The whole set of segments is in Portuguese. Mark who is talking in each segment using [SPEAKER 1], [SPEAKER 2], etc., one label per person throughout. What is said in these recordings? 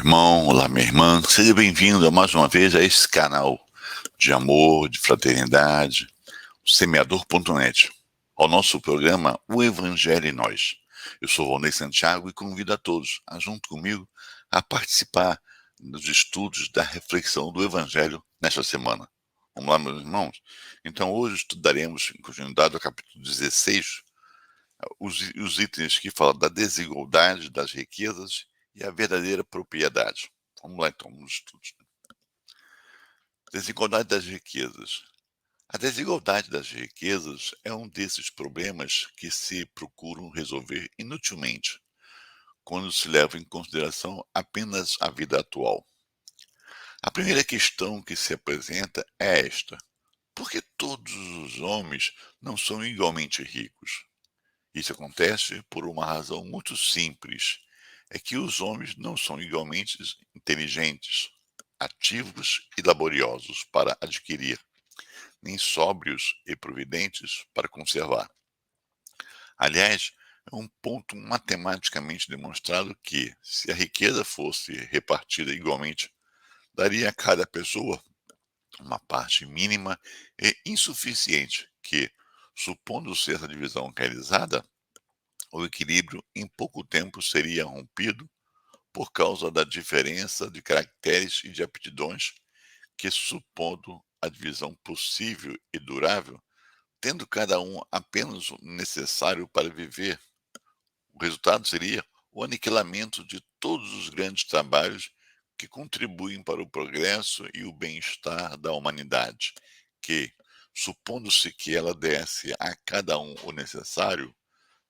[SPEAKER 1] irmão, olá minha irmã, seja bem-vindo mais uma vez a esse canal de amor, de fraternidade, semeador.net, ao nosso programa O Evangelho em Nós. Eu sou Valnei Santiago e convido a todos a, junto comigo, a participar dos estudos da reflexão do Evangelho nesta semana. Vamos lá, meus irmãos? Então hoje estudaremos, em continuidade, o capítulo 16, os itens que falam da desigualdade das riquezas e a verdadeira propriedade. Vamos lá então, nos estudos. Desigualdade das riquezas. A desigualdade das riquezas é um desses problemas que se procuram resolver inutilmente, quando se leva em consideração apenas a vida atual. A primeira questão que se apresenta é esta: por que todos os homens não são igualmente ricos? Isso acontece por uma razão muito simples: é que os homens não são igualmente inteligentes, ativos e laboriosos para adquirir, nem sóbrios e providentes para conservar. Aliás, é um ponto matematicamente demonstrado que, se a riqueza fosse repartida igualmente, daria a cada pessoa uma parte mínima e insuficiente que, supondo ser essa divisão realizada, o equilíbrio em pouco tempo seria rompido por causa da diferença de caracteres e de aptidões que, supondo a divisão possível e durável, tendo cada um apenas o necessário para viver, o resultado seria o aniquilamento de todos os grandes trabalhos que contribuem para o progresso e o bem-estar da humanidade, que, supondo-se que ela desse a cada um o necessário,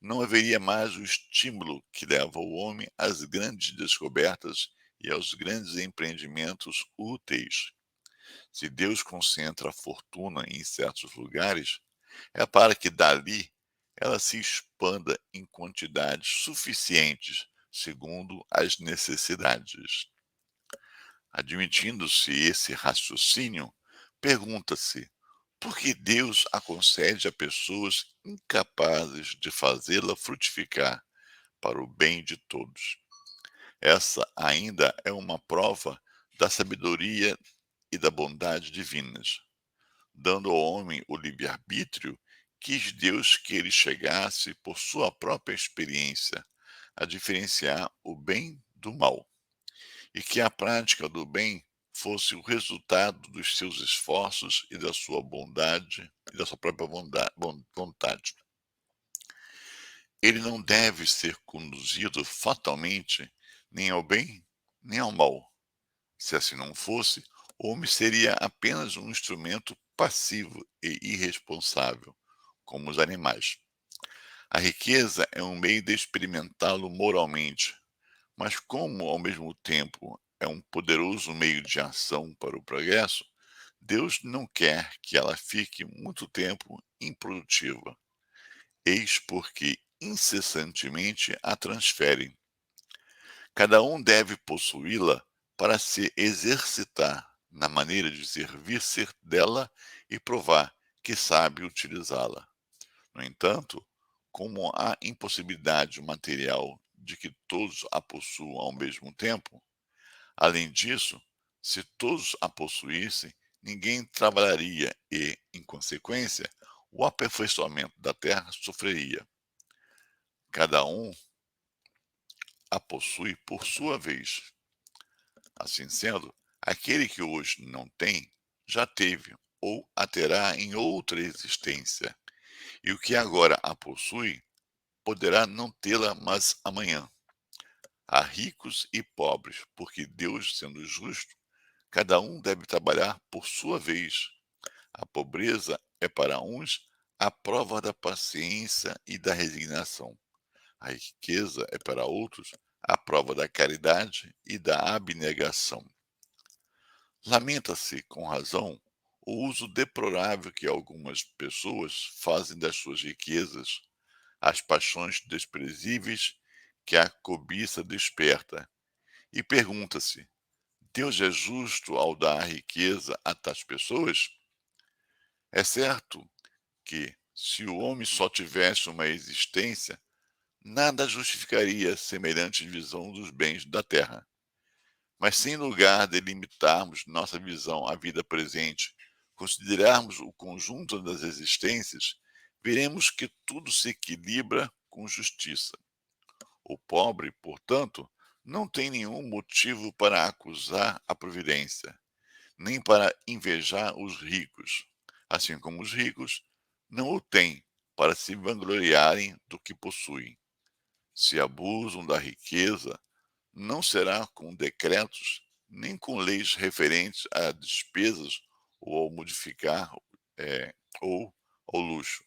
[SPEAKER 1] não haveria mais o estímulo que leva o homem às grandes descobertas e aos grandes empreendimentos úteis. Se Deus concentra a fortuna em certos lugares, é para que dali ela se expanda em quantidades suficientes, segundo as necessidades. Admitindo-se esse raciocínio, pergunta-se: por que Deus a concede a pessoas incapazes de fazê-la frutificar para o bem de todos? Essa ainda é uma prova da sabedoria e da bondade divinas. Dando ao homem o livre-arbítrio, quis Deus que ele chegasse, por sua própria experiência, a diferenciar o bem do mal, e que a prática do bem fosse o resultado dos seus esforços e da sua bondade e da sua própria vontade. Ele não deve ser conduzido fatalmente nem ao bem nem ao mal. Se assim não fosse, o homem seria apenas um instrumento passivo e irresponsável, como os animais. A riqueza é um meio de experimentá-lo moralmente, mas como ao mesmo tempo é um poderoso meio de ação para o progresso, Deus não quer que ela fique muito tempo improdutiva. Eis porque incessantemente a transferem. Cada um deve possuí-la para se exercitar na maneira de servir-se dela e provar que sabe utilizá-la. No entanto, como há impossibilidade material de que todos a possuam ao mesmo tempo, além disso, se todos a possuíssem, ninguém trabalharia e, em consequência, o aperfeiçoamento da terra sofreria. Cada um a possui por sua vez. Assim sendo, aquele que hoje não tem, já teve ou a terá em outra existência, e o que agora a possui, poderá não tê-la mais amanhã. Há ricos e pobres, porque Deus, sendo justo, cada um deve trabalhar por sua vez. A pobreza é para uns a prova da paciência e da resignação. A riqueza é para outros a prova da caridade e da abnegação. Lamenta-se, com razão, o uso deplorável que algumas pessoas fazem das suas riquezas, as paixões desprezíveis que a cobiça desperta, e pergunta-se: Deus é justo ao dar a riqueza a tais pessoas? É certo que, se o homem só tivesse uma existência, nada justificaria semelhante divisão dos bens da terra. Mas sem lugar de limitarmos nossa visão à vida presente, considerarmos o conjunto das existências, veremos que tudo se equilibra com justiça. O pobre, portanto, não tem nenhum motivo para acusar a providência, nem para invejar os ricos, assim como os ricos não o têm para se vangloriarem do que possuem. Se abusam da riqueza, não será com decretos, nem com leis referentes a despesas ou ao modificar eh, ou ao luxo,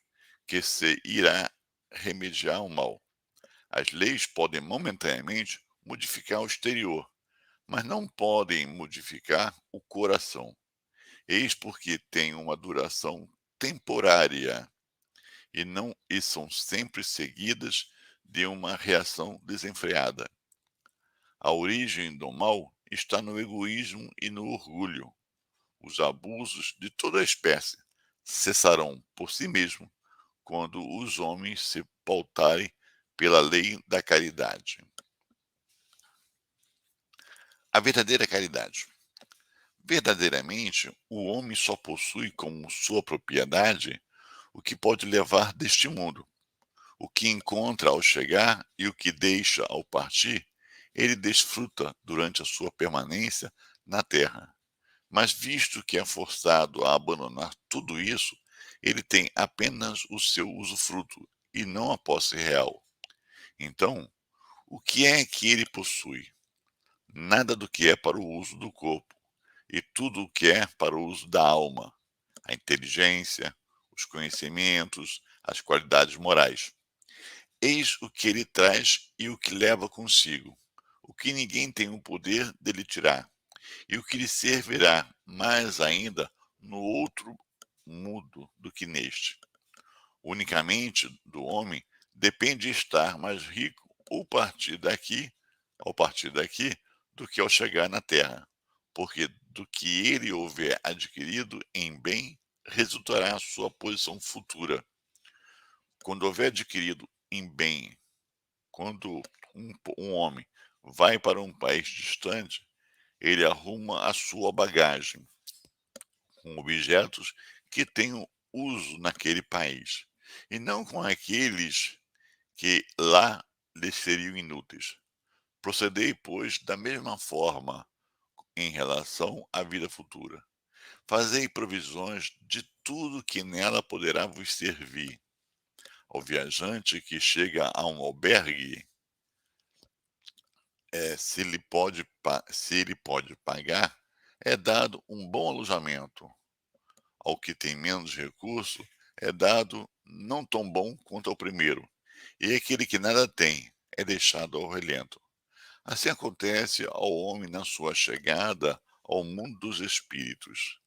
[SPEAKER 1] que se irá remediar o mal. As leis podem momentaneamente modificar o exterior, mas não podem modificar o coração. Eis porque têm uma duração temporária e são sempre seguidas de uma reação desenfreada. A origem do mal está no egoísmo e no orgulho. Os abusos de toda a espécie cessarão por si mesmo quando os homens se pautarem pela lei da caridade. A verdadeira caridade. Verdadeiramente, o homem só possui como sua propriedade o que pode levar deste mundo. O que encontra ao chegar e o que deixa ao partir, ele desfruta durante a sua permanência na terra. Mas visto que é forçado a abandonar tudo isso, ele tem apenas o seu usufruto e não a posse real. Então, o que é que ele possui? Nada do que é para o uso do corpo, e tudo o que é para o uso da alma, a inteligência, os conhecimentos, as qualidades morais. Eis o que ele traz e o que leva consigo, o que ninguém tem o poder de lhe tirar, e o que lhe servirá mais ainda no outro mundo do que neste. Unicamente do homem depende estar mais rico ao partir daqui, do que ao chegar na terra, porque do que ele houver adquirido em bem resultará a sua posição futura. Quando houver adquirido em bem, quando um homem vai para um país distante, ele arruma a sua bagagem com objetos que tenham uso naquele país, e não com aqueles que lá lhes seriam inúteis. Procedei, pois, da mesma forma em relação à vida futura. Fazei provisões de tudo que nela poderá vos servir. Ao viajante que chega a um albergue, se ele pode pagar, é dado um bom alojamento. Ao que tem menos recurso, é dado não tão bom quanto ao primeiro. E aquele que nada tem é deixado ao relento. Assim acontece ao homem na sua chegada ao mundo dos espíritos.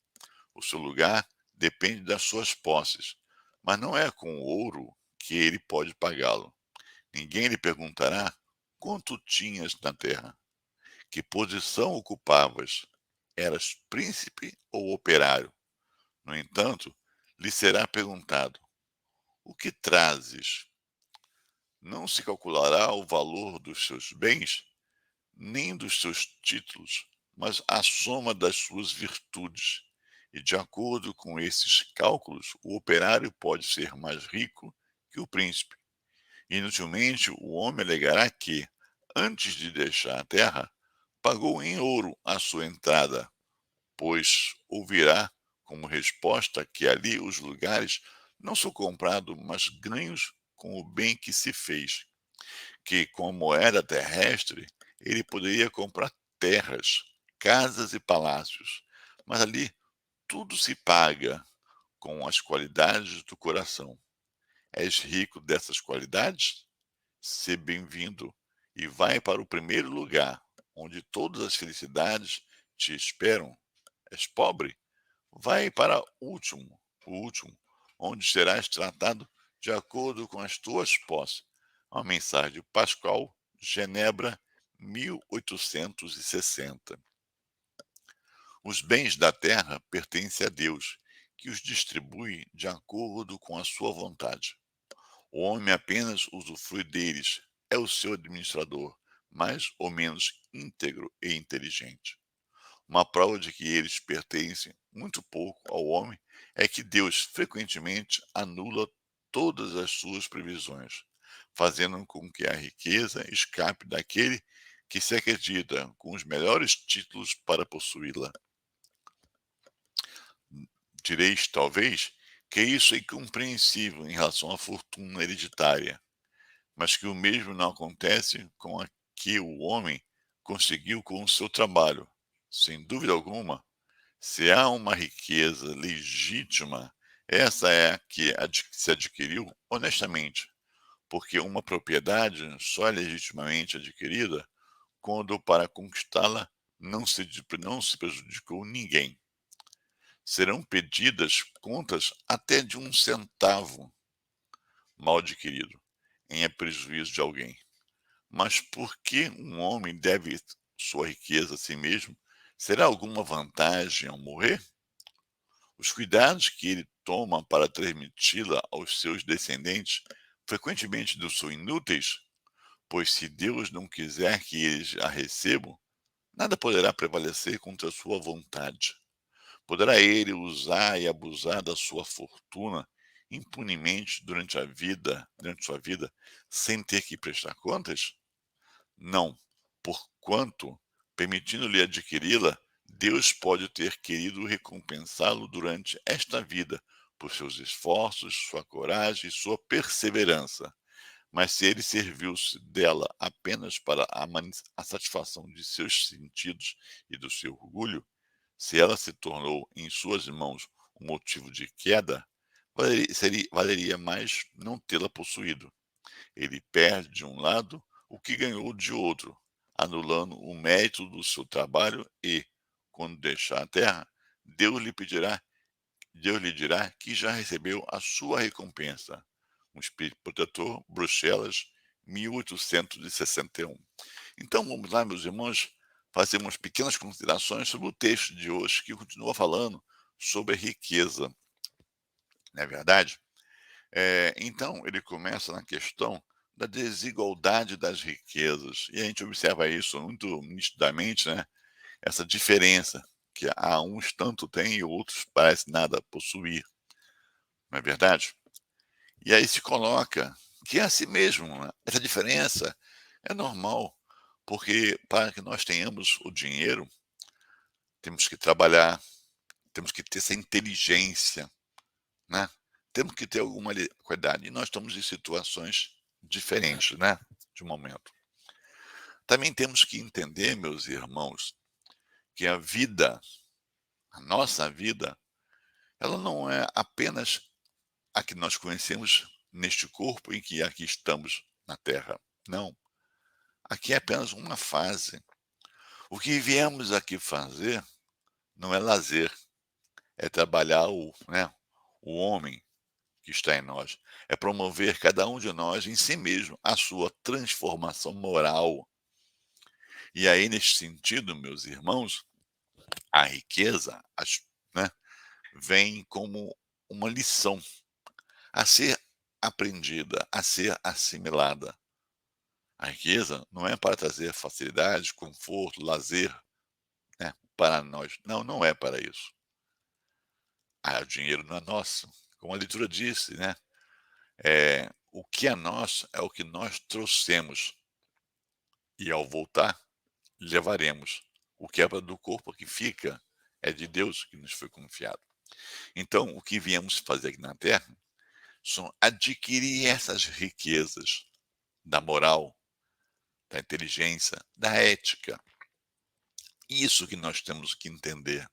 [SPEAKER 1] O seu lugar depende das suas posses, mas não é com ouro que ele pode pagá-lo. Ninguém lhe perguntará quanto tinhas na terra, que posição ocupavas, eras príncipe ou operário. No entanto, lhe será perguntado: o que trazes? Não se calculará o valor dos seus bens, nem dos seus títulos, mas a soma das suas virtudes. E de acordo com esses cálculos, o operário pode ser mais rico que o príncipe. Inutilmente, o homem alegará que, antes de deixar a terra, pagou em ouro a sua entrada, pois ouvirá como resposta que ali os lugares não são comprados, mas ganhos com o bem que se fez, que com a moeda terrestre ele poderia comprar terras, casas e palácios, mas ali tudo se paga com as qualidades do coração. És rico dessas qualidades? Se bem-vindo e vai para o primeiro lugar, onde todas as felicidades te esperam. És pobre? Vai para o último, onde serás tratado de acordo com as tuas posses. Uma mensagem pascal, Genebra, 1860. Os bens da terra pertencem a Deus, que os distribui de acordo com a sua vontade. O homem apenas usufrui deles, é o seu administrador, mais ou menos íntegro e inteligente. Uma prova de que eles pertencem muito pouco ao homem é que Deus frequentemente anula todas as suas previsões, fazendo com que a riqueza escape daquele que se acredita com os melhores títulos para possuí-la. Direis, talvez, que isso é incompreensível em relação à fortuna hereditária, mas que o mesmo não acontece com a que o homem conseguiu com o seu trabalho. Sem dúvida alguma, se há uma riqueza legítima, essa é a que se adquiriu honestamente, porque uma propriedade só é legitimamente adquirida quando para conquistá-la não se prejudicou ninguém. Serão pedidas contas até de um centavo mal adquirido, em prejuízo de alguém. Mas por que um homem deve sua riqueza a si mesmo? Será alguma vantagem ao morrer? Os cuidados que ele toma para transmiti-la aos seus descendentes frequentemente não são inúteis, pois se Deus não quiser que eles a recebam, nada poderá prevalecer contra a sua vontade. Poderá ele usar e abusar da sua fortuna impunemente durante sua vida, sem ter que prestar contas? Não, porquanto, permitindo-lhe adquiri-la, Deus pode ter querido recompensá-lo durante esta vida por seus esforços, sua coragem e sua perseverança. Mas se ele serviu-se dela apenas para a satisfação de seus sentidos e do seu orgulho, se ela se tornou em suas mãos um motivo de queda, valeria mais não tê-la possuído. Ele perde de um lado o que ganhou de outro, anulando o mérito do seu trabalho e, quando deixar a terra, Deus lhe pedirá, Deus lhe dirá que já recebeu a sua recompensa. Um Espírito Protetor, Bruxelas, 1861. Então vamos lá, meus irmãos, fazer umas pequenas considerações sobre o texto de hoje, que continua falando sobre a riqueza, não é verdade? Então, ele começa na questão da desigualdade das riquezas, e a gente observa isso muito nitidamente, né? Essa diferença, que há uns tanto têm e outros parece nada possuir, não é verdade? E aí se coloca que é assim mesmo, né? Essa diferença é normal, porque para que nós tenhamos o dinheiro, temos que trabalhar, temos que ter essa inteligência, né? Temos que ter alguma qualidade. E nós estamos em situações diferentes, né? De momento. Também temos que entender, meus irmãos, que a nossa vida, ela não é apenas a que nós conhecemos neste corpo em que aqui estamos na Terra. Não. Aqui é apenas uma fase. O que viemos aqui fazer não é lazer, é trabalhar o homem que está em nós, é promover cada um de nós em si mesmo a sua transformação moral. E aí, neste sentido, meus irmãos, a riqueza né, vem como uma lição a ser aprendida, a ser assimilada. A riqueza não é para trazer facilidade, conforto, lazer, né, para nós. Não, não é para isso. O dinheiro não é nosso. Como a leitura disse, né? O que é nosso é o que nós trouxemos. E ao voltar, levaremos. O que é do corpo que fica é de Deus que nos foi confiado. Então, o que viemos fazer aqui na Terra são adquirir essas riquezas da moral, da inteligência, da ética. Isso que nós temos que entender.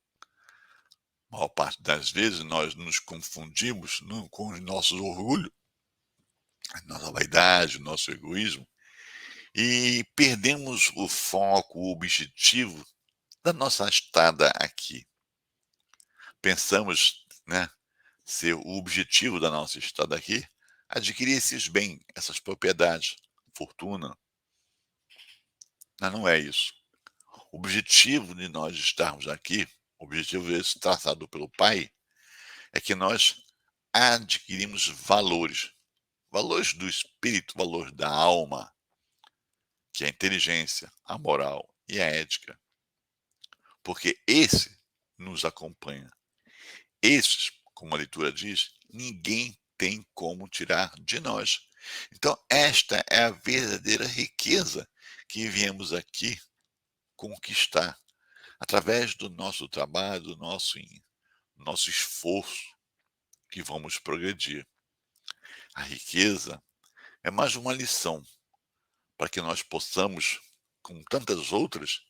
[SPEAKER 1] A maior parte das vezes nós nos confundimos com o nosso orgulho, a nossa vaidade, o nosso egoísmo, e perdemos o foco, o objetivo da nossa estada aqui. Pensamos, né, ser o objetivo da nossa estada aqui adquirir esses bens, essas propriedades, fortuna, mas não é isso. O objetivo de nós estarmos aqui, o objetivo esse traçado pelo Pai, é que nós adquirimos valores, valores do espírito, valores da alma, que é a inteligência, a moral e a ética, porque esse nos acompanha. Esses, como a leitura diz, ninguém tem como tirar de nós. Então, esta é a verdadeira riqueza que viemos aqui conquistar através do nosso trabalho, do nosso esforço, que vamos progredir. A riqueza é mais uma lição para que nós possamos, com tantas outras,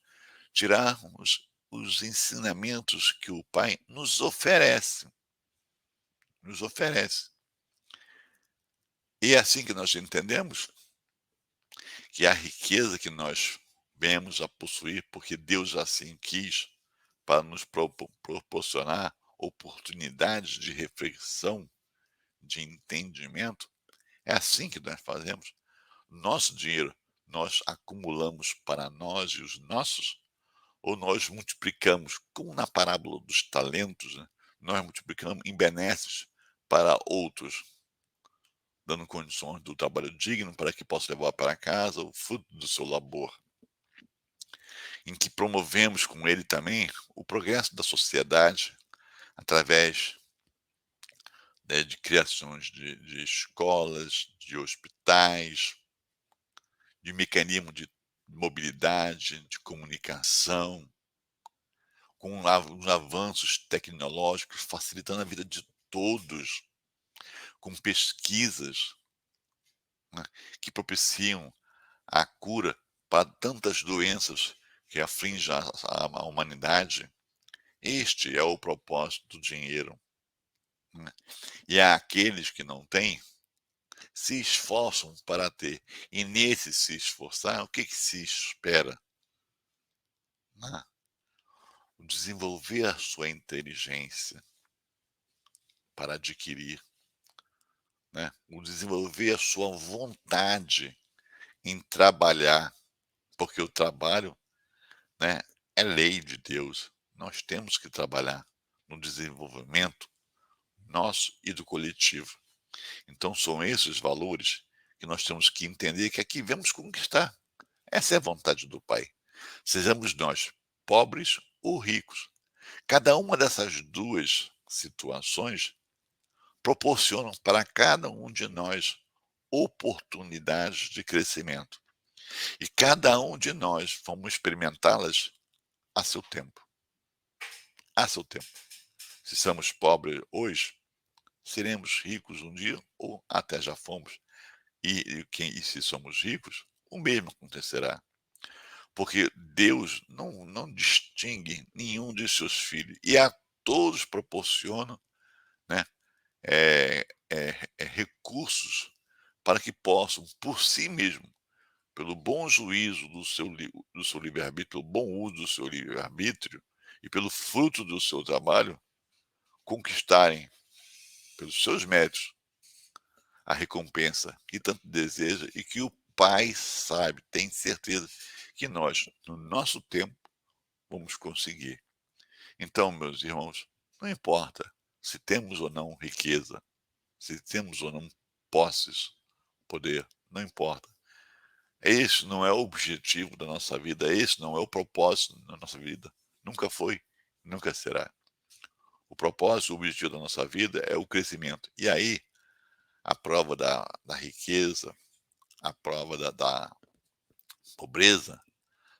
[SPEAKER 1] tirarmos os ensinamentos que o Pai nos oferece. E é assim que nós entendemos que a riqueza que nós vemos a possuir, porque Deus assim quis, para nos proporcionar oportunidades de reflexão, de entendimento, é assim que nós fazemos. Nosso dinheiro nós acumulamos para nós e os nossos, ou nós multiplicamos, como na parábola dos talentos, né? Nós multiplicamos em benesses para outros, dando condições do trabalho digno para que possa levar para casa o fruto do seu labor, em que promovemos com ele também o progresso da sociedade através, né, de criações de escolas, de hospitais, de mecanismo de mobilidade, de comunicação, com os avanços tecnológicos facilitando a vida de todos, com pesquisas, né, que propiciam a cura para tantas doenças que afligem a humanidade. Este é o propósito do dinheiro, né. E há aqueles que não têm, se esforçam para ter, e nesse se esforçar, o que que se espera? Né, desenvolver a sua inteligência para adquirir, né, o desenvolver a sua vontade em trabalhar, porque o trabalho, né, é lei de Deus. Nós temos que trabalhar no desenvolvimento nosso e do coletivo. Então são esses valores que nós temos que entender que aqui vamos conquistar. Essa é a vontade do Pai. Sejamos nós pobres ou ricos. Cada uma dessas duas situações proporcionam para cada um de nós oportunidades de crescimento. E cada um de nós vamos experimentá-las a seu tempo. A seu tempo. Se somos pobres hoje, seremos ricos um dia, ou até já fomos. E se somos ricos, o mesmo acontecerá. Porque Deus não distingue nenhum de seus filhos. E a todos proporciona, né, recursos para que possam, por si mesmo, pelo bom juízo do seu livre-arbítrio, pelo bom uso do seu livre-arbítrio e pelo fruto do seu trabalho, conquistarem, pelos seus méritos, a recompensa que tanto deseja e que o Pai sabe, tem certeza que nós, no nosso tempo, vamos conseguir. Então, meus irmãos, não importa se temos ou não riqueza, se temos ou não posses, poder, não importa. Esse não é o objetivo da nossa vida, esse não é o propósito da nossa vida. Nunca foi, nunca será. O propósito, o objetivo da nossa vida é o crescimento. E aí, a prova da riqueza, a prova da pobreza,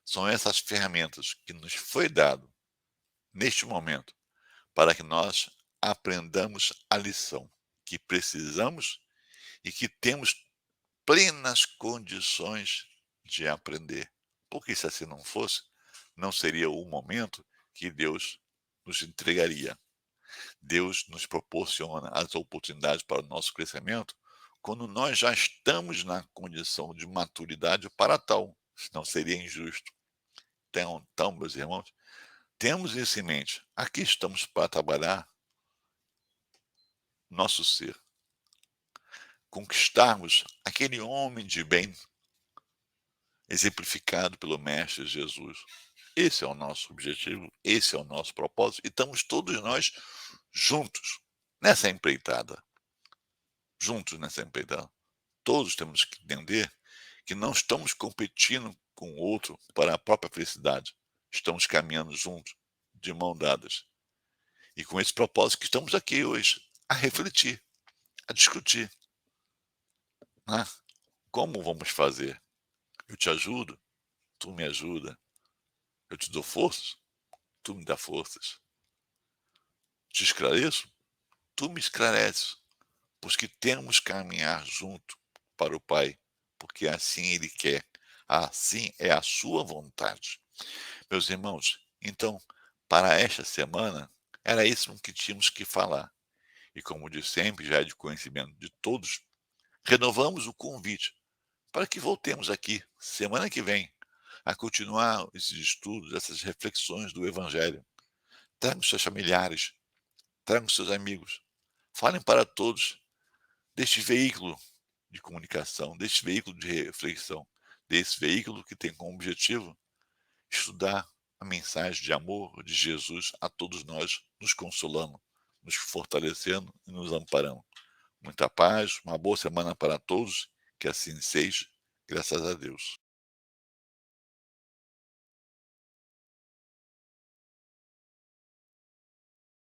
[SPEAKER 1] são essas ferramentas que nos foi dado neste momento para que nós aprendamos a lição que precisamos e que temos plenas condições de aprender. Porque se assim não fosse, não seria o momento que Deus nos entregaria. Deus nos proporciona as oportunidades para o nosso crescimento quando nós já estamos na condição de maturidade para tal, senão seria injusto. Então, meus irmãos, temos isso em mente. Aqui estamos para trabalhar nosso ser, conquistarmos aquele homem de bem exemplificado pelo Mestre Jesus. Esse é o nosso objetivo, esse é o nosso propósito, e estamos todos nós juntos nessa empreitada. Juntos nessa empreitada. Todos temos que entender que não estamos competindo com o outro para a própria felicidade. Estamos caminhando juntos, de mão dadas. E com esse propósito que estamos aqui hoje, a refletir, a discutir, né? Como vamos fazer? Eu te ajudo, tu me ajuda. Eu te dou forças, tu me dá forças. Te esclareço, tu me esclareces. Pois que temos que caminhar junto para o Pai, porque assim Ele quer, assim é a sua vontade. Meus irmãos, então, para esta semana, era isso que tínhamos que falar. E como de sempre, já é de conhecimento de todos, renovamos o convite para que voltemos aqui, semana que vem, a continuar esses estudos, essas reflexões do Evangelho. Tragam seus familiares, tragam seus amigos, falem para todos deste veículo de comunicação, deste veículo de reflexão, desse veículo que tem como objetivo estudar a mensagem de amor de Jesus a todos nós, nos consolando, nos fortalecendo e nos amparando. Muita paz, uma boa semana para todos, que assim seja, graças a Deus.